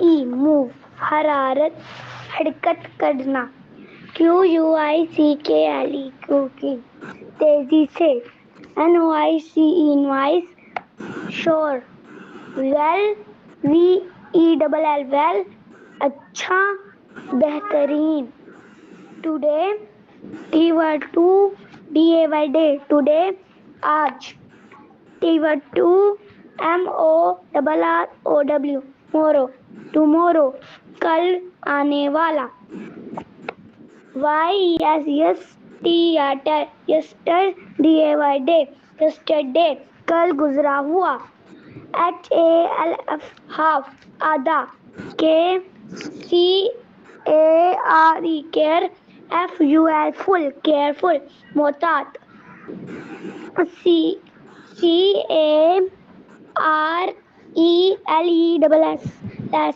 ای move حرارت حرکت کرنا. QUICKLE کوکنگ تیزی سے. NOICE نوائس شور. ویل VELL ویل اچھا بہترین. ٹوڈے TO2DAY ڈے ٹوڈے آج. TO2MORROW مورو ٹمورو کل آنے والا. YESTER YESTERDAY ڈے یسٹرڈے کل گزرا ہوا. HALF ہاف آدھا. CARE care. FUL فل کیئرفل محتاط. CARELESS